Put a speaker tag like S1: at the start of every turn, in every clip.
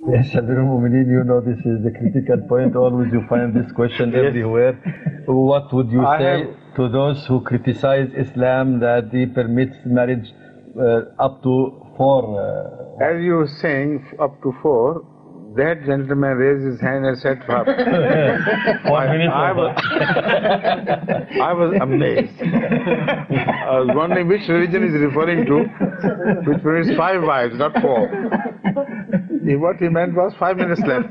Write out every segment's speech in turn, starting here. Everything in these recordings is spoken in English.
S1: Yes, Amir al-Mu'mineen, you know this is the critical point. Always you find this question everywhere. What would you say to those who criticize Islam that he permits marriage up to four?
S2: As you were saying, up to four, that gentleman raised his hand and said, I was amazed. I was wondering which religion is referring to, which permits 5 wives, not 4. What he meant was 5 minutes left.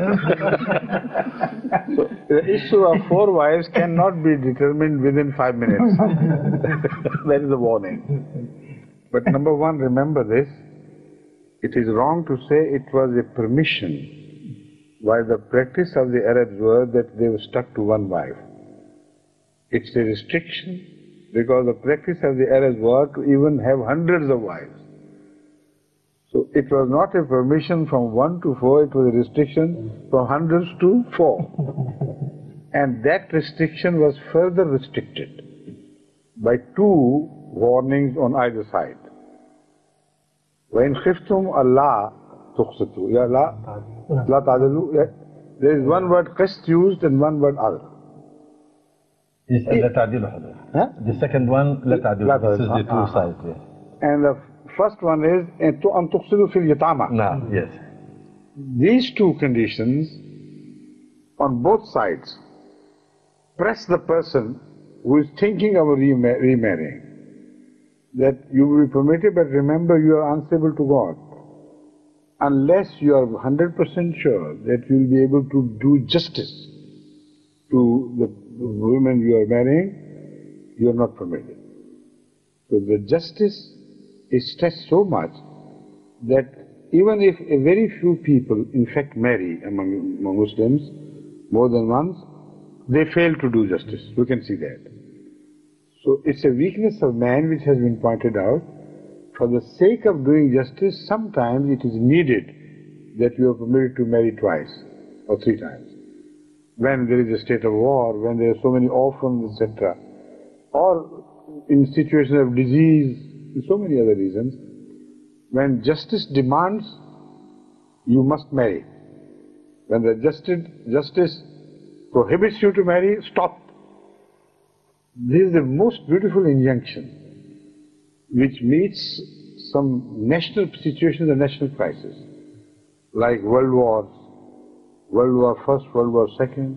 S2: So the issue of 4 wives cannot be determined within 5 minutes. That is a warning. But number one, remember this, it is wrong to say it was a permission, while the practice of the Arabs were that they were stuck to 1 wife. It's a restriction because the practice of the Arabs were to even have hundreds of wives. So it was not a permission from 1 to 4, it was a restriction from hundreds to 4. And that restriction was further restricted by 2 warnings on either side. وَإِنْ خِفْتُمْ أَلَّا تُقْسِطُوا يَا لَا تَعْدِلُوا. There is 1 word qist used and 1 word al.
S1: لا تعديل حضور. The second one, لا تعديل. This is the 2 sides. Yes.
S2: And the first one is أَن تُقْسِطُوا فِي الْيَتَامَى.
S1: No, yes.
S2: These 2 conditions on both sides press the person who is thinking of remarrying, that you will be permitted, but remember you are answerable to God. Unless you are 100% sure that you will be able to do justice to the women you are marrying, you are not permitted. So the justice is stressed so much that even if a very few people in fact marry among Muslims, more than once, they fail to do justice. You can see that. So it's a weakness of man which has been pointed out. For the sake of doing justice, sometimes it is needed that you are permitted to marry twice or 3 times. When there is a state of war, when there are so many orphans, etc., or in situations of disease, so many other reasons, when justice demands, you must marry. When the justice prohibits you to marry, stop. This is the most beautiful injunction which meets some national situations and national crises, like World Wars, World War I, World War II.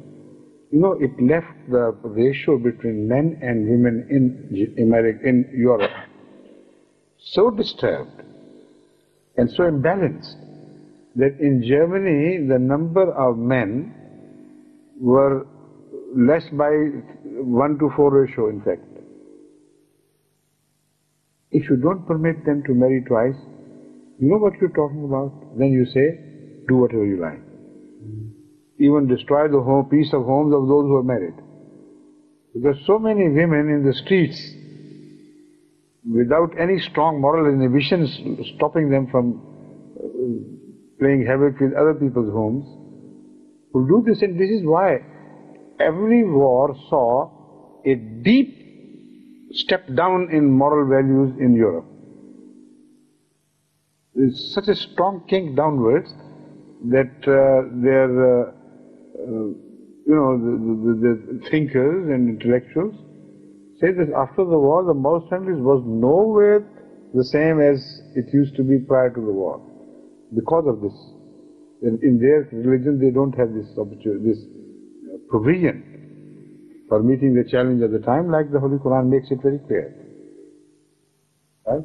S2: You know, it left the ratio between men and women in Europe so disturbed and so imbalanced that in Germany the number of men were less by 1 to 4 ratio, in fact. If you don't permit them to marry twice, you know what you're talking about? Then you say, do whatever you like. Even destroy the peace of homes of those who are married. Because so many women in the streets, without any strong moral inhibitions stopping them from playing havoc with other people's homes, will do this. And this is why every war saw a deep step down in moral values in Europe. There's such a strong kink downwards that the thinkers and intellectuals say that after the war, the moral standards was nowhere the same as it used to be prior to the war. Because of this, in their religion, they don't have this opportunity, this provision for meeting the challenge of the time, like the Holy Quran makes it very clear. Right?